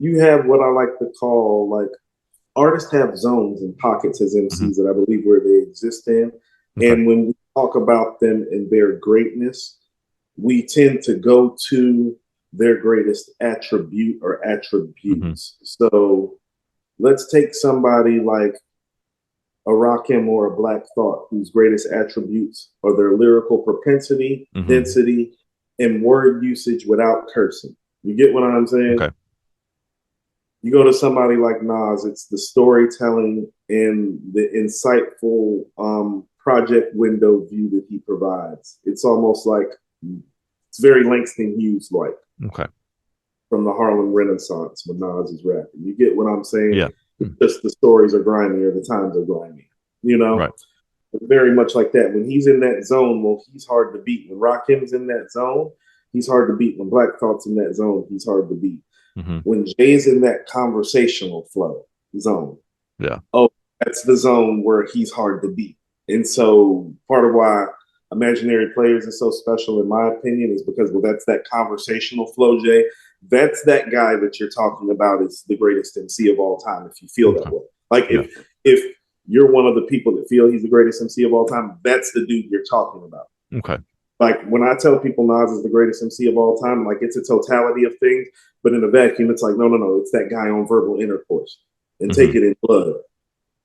you have what I like to call like artists have zones and pockets as Hmm. MCs that I believe where they exist in. Okay. And when we talk about them and their greatness, we tend to go to their greatest attribute or Hmm. attributes. So let's take somebody like a Rakim or a Black Thought, whose greatest attributes are their lyrical propensity, Hmm. density, and word usage without cursing. You get what I'm saying? Okay. You go to somebody like Nas, it's the storytelling and the insightful project window view that he provides. It's almost like it's very Langston Hughes like Okay. from the Harlem Renaissance when Nas is rapping. You get what I'm saying? Yeah. Mm. Just the stories are grimy or the times are grimy. You know, Right. very much like that. When he's in that zone, well, he's hard to beat. When Rakim's in that zone, he's hard to beat. When Black Thought's in that zone, he's hard to beat. Hmm. When Jay's in that conversational flow zone, Yeah. oh, that's the zone where he's hard to beat. And so part of why Imaginary Players is so special, in my opinion, is because well, that's that conversational flow, Jay. That's that guy that you're talking about is the greatest MC of all time. If you feel that Okay. way, like Yeah. if you're one of the people that feel he's the greatest MC of all time, that's the dude you're talking about. Okay. Like when I tell people Nas is the greatest MC of all time, like it's a totality of things, but in a vacuum, it's like no, it's that guy on Verbal Intercourse and Hmm. Take It in Blood.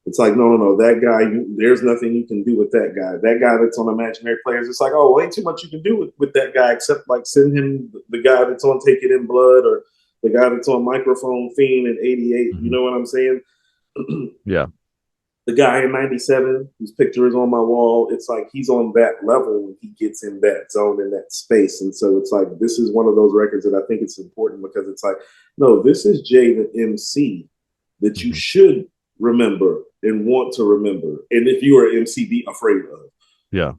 It's like no, that guy. There's nothing you can do with that guy. That guy that's on Imaginary Players. It's like oh, well, ain't too much you can do with that guy except like send him the guy that's on Take It in Blood or the guy that's on Microphone Fiend in '88. You Hmm. know what I'm saying? Yeah. The guy in '97 whose picture is on my wall, it's like he's on that level when he gets in that zone, in that space. And so it's like this is one of those records that I think it's important because it's like, no, this is Jay the MC that you Hmm. should remember and want to remember. And if you are MC, be afraid of. Yeah.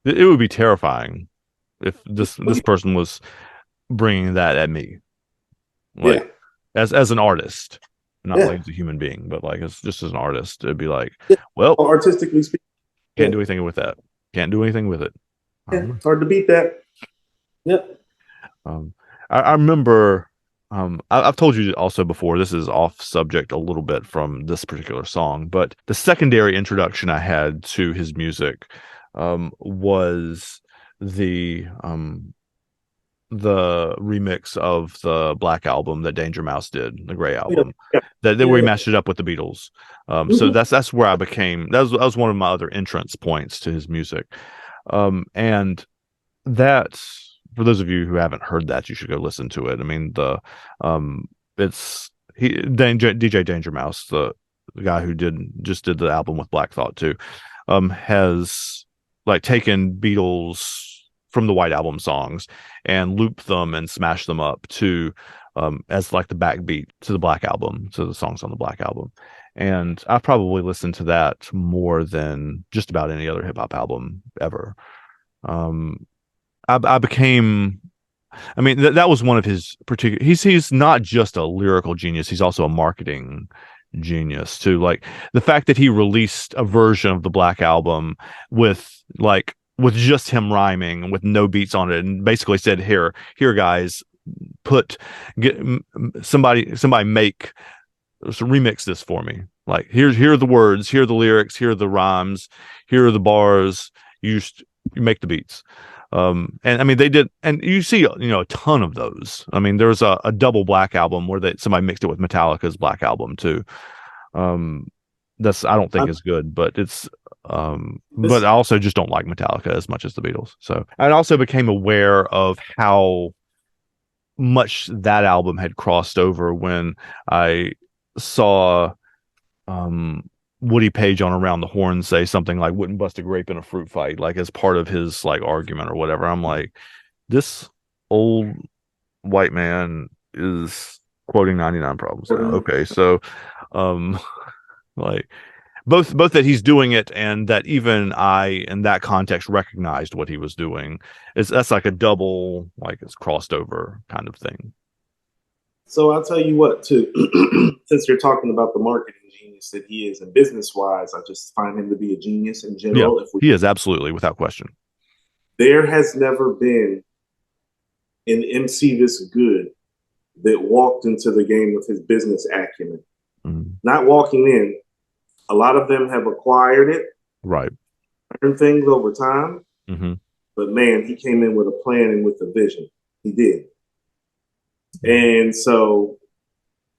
It would be terrifying if this person was bringing that at me, Yeah. like as an artist, not Yeah. like as a human being, but like as just as an artist. It'd be like, Yeah. well, Artistically speaking. can't Yeah. do anything with that. Can't do anything with it. I Yeah. don't know. It's hard to beat that. Yeah. Um, I remember. I've told you also before. This is off subject a little bit from this particular song, but the secondary introduction I had to his music was the the remix of the Black Album that Danger Mouse did, the Gray Yeah. Album, Yeah. that where he Yeah. matched it up with the Beatles. So Mm-hmm. that's where I became that was one of my other entrance points to his music. And that for those of you who haven't heard that, you should go listen to it. I mean um it's DJ Danger Mouse, the guy who did the album with Black Thought too, has like taken Beatles from the White Album songs and looped them and smashed them up to as like the backbeat to the Black Album, to the songs on the Black Album. And I've probably listened to that more than just about any other hip hop album ever. Um, I became, I mean, that was one of his particular. He's not just a lyrical genius; he's also a marketing genius too. Like the fact that he released a version of the Black Album with with just him rhyming with no beats on it, and basically said, "Here, guys, put get somebody make remix this for me. Like here are the words, here are the lyrics, here are the rhymes, here are the bars. You you make the beats." And I mean they did, and you see a ton of those. I mean there's a double Black Album where somebody mixed it with Metallica's Black Album too. Um, that's I don't think I, is good, but but this, I also just don't like Metallica as much as the Beatles. So I also became aware of how much that album had crossed over when I saw um Woody Page on Around the Horn say something like "wouldn't bust a grape in a fruit fight," like as part of his like argument or whatever. I'm like, this old white man is quoting 99 Problems now. Okay, so um like both that he's doing it and that even I in that context recognized what he was doing. That's like a double, like it's crossed over kind of thing. So I'll tell you what, too, since you're talking about the marketing genius that he is, and business wise, I just find him to be a genius in Yeah, general. If we, he is absolutely without question. there has never been an MC this good that walked into the game with his business acumen. Mm-hmm. Not walking in. A lot of them have acquired it, Right. learned things over time. Mm-hmm. But man, he came in with a plan and with a vision. He did. And so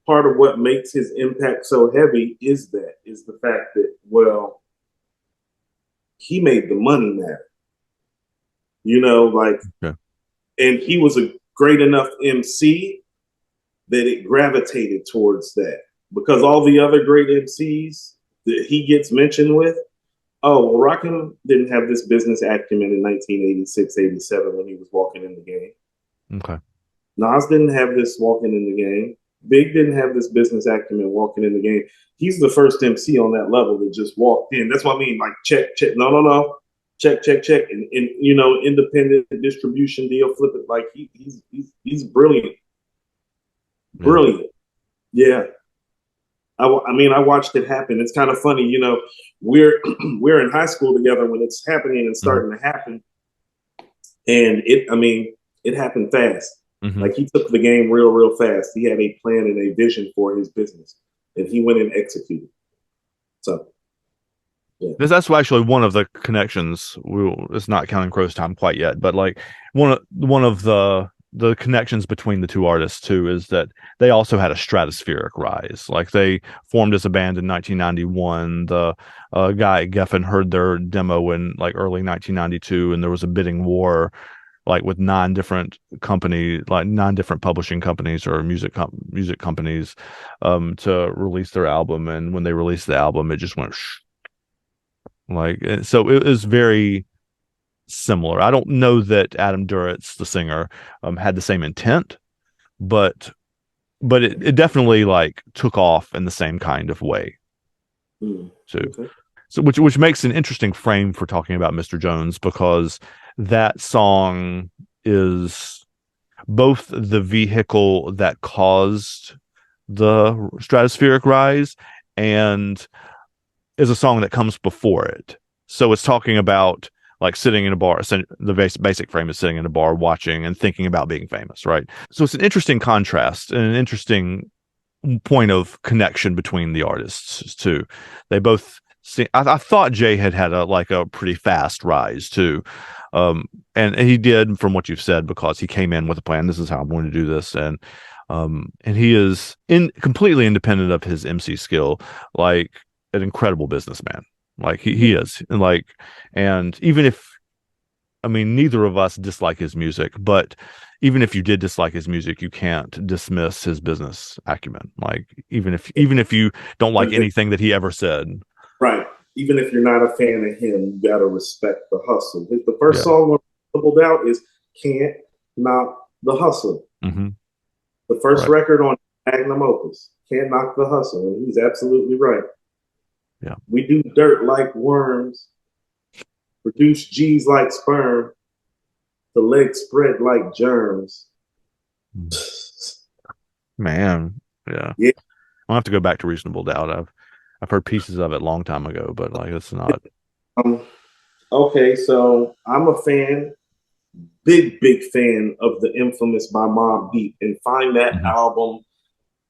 part of what makes his impact so heavy is the fact that, well, he made the money matter. Yeah. And he was a great enough MC that it gravitated towards that. Because all the other great MCs that he gets mentioned with, oh, well, Rakim didn't have this business acumen in 1986, 87 when he was walking in the game. Okay. Nas didn't have this walking in the game. Big didn't have this business acumen walking in the game. He's the first MC on that level that just walked in. That's what I mean. Like, check. No. Check. And independent distribution deal, flip it. Like, he's brilliant. Yeah. Brilliant. Yeah. I mean, I watched it happen. It's kind of funny, we're in high school together when it's happening and starting to happen. And it happened fast. Mm-hmm. Like, he took the game real fast. He had a plan and a vision for his business, and he went and executed. So, yeah. That's actually one of the connections. It's not counting Crow's time quite yet, but like one of the connections between the two artists too is that they also had a stratospheric rise. Like, they formed as a band in 1991. The guy Geffen heard their demo in like early 1992, and there was a bidding war, like with 9 different publishing companies or music companies, to release their album. And when they released the album, it just went so it was very similar. I don't know that Adam Duritz, the singer, had the same intent, but it definitely like took off in the same kind of way. So which makes an interesting frame for talking about Mr. Jones, because that song is both the vehicle that caused the stratospheric rise and is a song that comes before it. So it's talking about like sitting in a bar. The basic frame is sitting in a bar watching and thinking about being famous, right? So it's an interesting contrast and an interesting point of connection between the artists too. They both I thought Jay had a pretty fast rise too, and he did, from what you've said, because he came in with a plan. This is how I'm going to do this, and he is completely independent of his MC skill, like an incredible businessman. Like he is, and even if, I mean, neither of us dislike his music, but even if you did dislike his music, you can't dismiss his business acumen. Like, even if you don't like anything that he ever said. Right. Even if you're not a fan of him, you got to respect the hustle. The first song on Double Doubt is Can't Knock the Hustle. Mm-hmm. The first record on Magnum Opus, Can't Knock the Hustle. And he's absolutely right. Yeah. We do dirt like worms, produce G's like sperm, the legs spread like germs. Man, yeah. I'll have to go back to Reasonable Doubt. I've heard pieces of it a long time ago, but like, it's not. Okay, so I'm a fan, big fan of the infamous by Mobb Deep, and find that album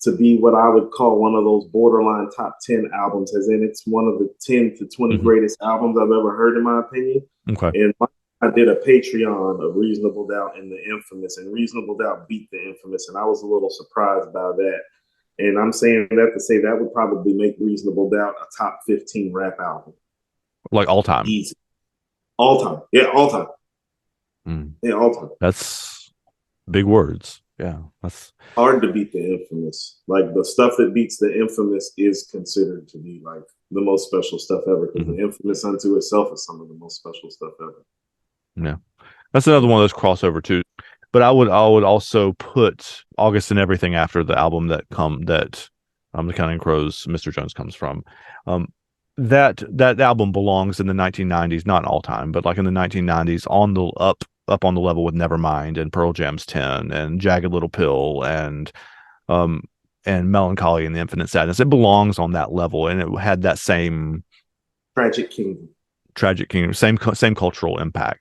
to be what I would call one of those borderline top 10 albums, as in it's one of the 10 to 20 greatest albums I've ever heard, in my opinion. Okay. And I did a Patreon of Reasonable Doubt and the Infamous, and Reasonable Doubt beat the Infamous, and I was a little surprised by that. And I'm saying that to say that would probably make Reasonable Doubt a top 15 rap album. Like all time? Easy. All time. Yeah, all time. Yeah, all time. That's big words. Yeah, that's hard to beat the Infamous. Like, the stuff that beats the Infamous is considered to be like the most special stuff ever, because the Infamous unto itself is some of the most special stuff ever. Yeah, that's another one of those crossover too. But I would also put August and Everything after the album that the Counting Crows Mr. Jones comes from. That album belongs in the 1990s, not all time, but like in the 1990s, on the up on the level with Nevermind and Pearl Jam's 10 and Jagged Little Pill and Melancholy and the Infinite Sadness. It belongs on that level, and it had that same Tragic Kingdom, same cultural impact.